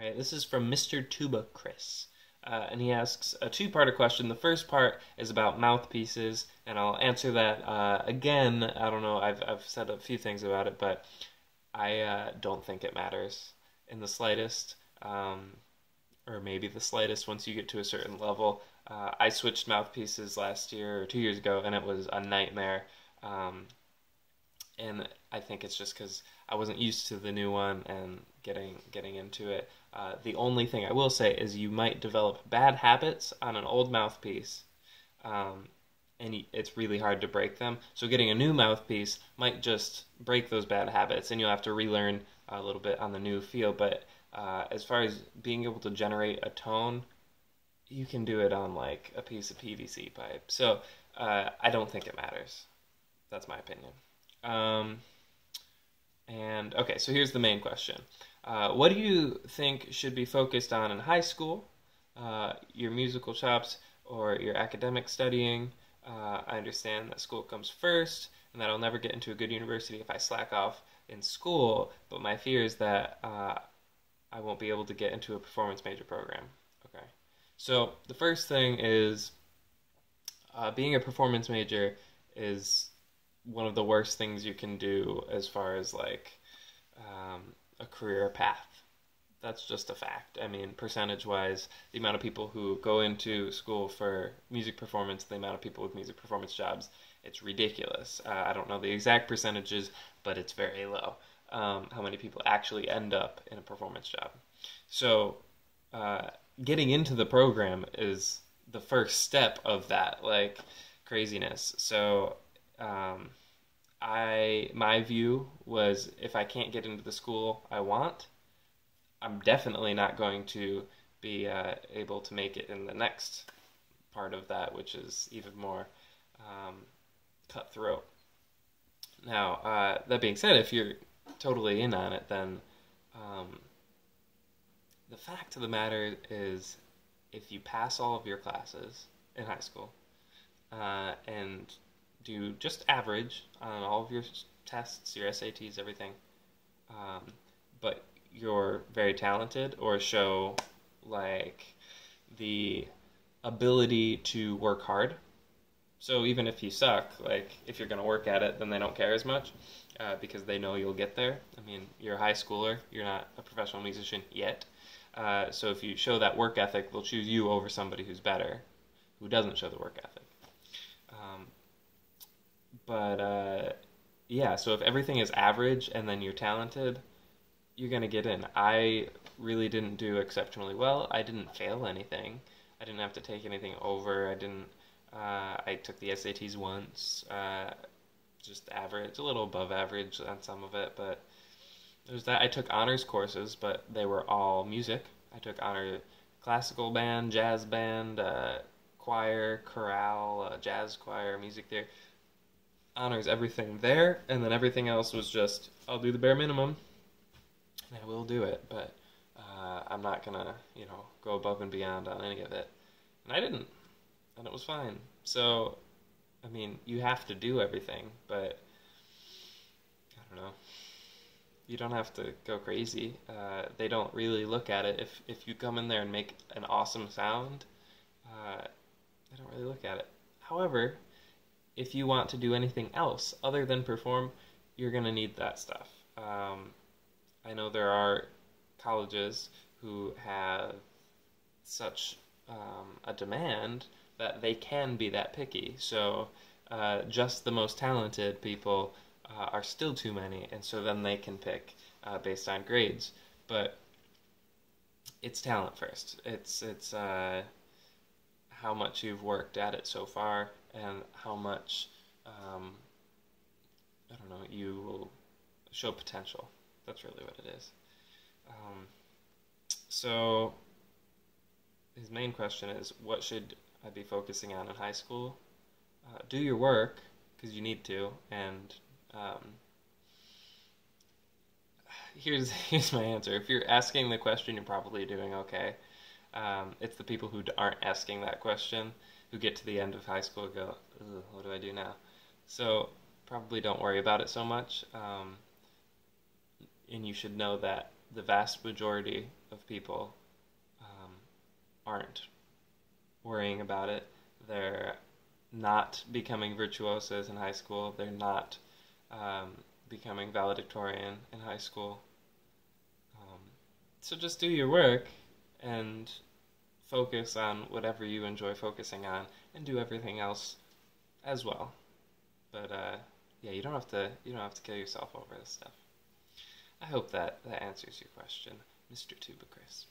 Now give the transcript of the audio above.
right, this is from Mr. Tuba Chris. And he asks a two-parter question. The first part is about mouthpieces, and I'll answer that again. I don't know, I've said a few things about it, but I don't think it matters in the slightest, or maybe the slightest once you get to a certain level. I switched mouthpieces last year or 2 years ago, and it was a nightmare. Um, and I think it's just because I wasn't used to the new one and getting into it. The only thing I will say is you might develop bad habits on an old mouthpiece, um, and it's really hard to break them. So getting a new mouthpiece might just break those bad habits, and you'll have to relearn a little bit on the new feel. But as far as being able to generate a tone, you can do it on like a piece of PVC pipe. So I don't think it matters. That's my opinion. Um, and okay, so here's the main question. What do you think should be focused on in high school? Your musical chops or your academic studying? I understand that school comes first and that I'll never get into a good university if I slack off in school, but my fear is that I won't be able to get into a performance major program. Okay. So the first thing is being a performance major is one of the worst things you can do as far as like a career path. That's just a fact. I mean, percentage wise, the amount of people who go into school for music performance, the amount of people with music performance jobs, it's ridiculous. I don't know the exact percentages, but it's very low. How many people actually end up in a performance job? So, getting into the program is the first step of that, like craziness. So, my view was if I can't get into the school I want, I'm definitely not going to be able to make it in the next part of that, which is even more cutthroat. Now, that being said, if you're totally in on it, then the fact of the matter is if you pass all of your classes in high school and do just average on all of your tests, your SATs, everything, but you're very talented or show like the ability to work hard. So even if you suck, like if you're going to work at it, then they don't care as much because they know you'll get there. I mean, you're a high schooler, you're not a professional musician yet. So if you show that work ethic, they'll choose you over somebody who's better, who doesn't show the work ethic. Yeah, so if everything is average and then you're talented, you're going to get in. I really didn't do exceptionally well. I didn't fail anything. I didn't have to take anything over. I took the SATs once, just average, a little above average on some of it, but there's that. I took honors courses, but they were all music. I took honor classical band, jazz band, choir, chorale, jazz choir, music theory. Honors everything there, and then everything else was just, I'll do the bare minimum, and I will do it, but I'm not gonna, go above and beyond on any of it. And I didn't, and it was fine. So, I mean, you have to do everything, but I don't know. You don't have to go crazy. They don't really look at it. If you come in there and make an awesome sound, they don't really look at it. However, if you want to do anything else other than perform, you're going to need that stuff. I know there are colleges who have such a demand that they can be that picky. So just the most talented people are still too many, and so then they can pick based on grades. But it's talent first. It's how much you've worked at it so far, and how much I don't know, you will show potential. That's really what it is. So his main question is, what should I be focusing on in high school? Do your work, because you need to, and here's my answer. If you're asking the question, you're probably doing okay. It's the people who aren't asking that question who get to the end of high school and go, ugh, what do I do now? So probably don't worry about it so much. And you should know that the vast majority of people aren't worrying about it. They're not becoming virtuosos in high school. They're not becoming valedictorian in high school. So just do your work and focus on whatever you enjoy focusing on, and do everything else as well. But yeah, you don't have to kill yourself over this stuff. I hope that answers your question, Mr. Tuba Chris.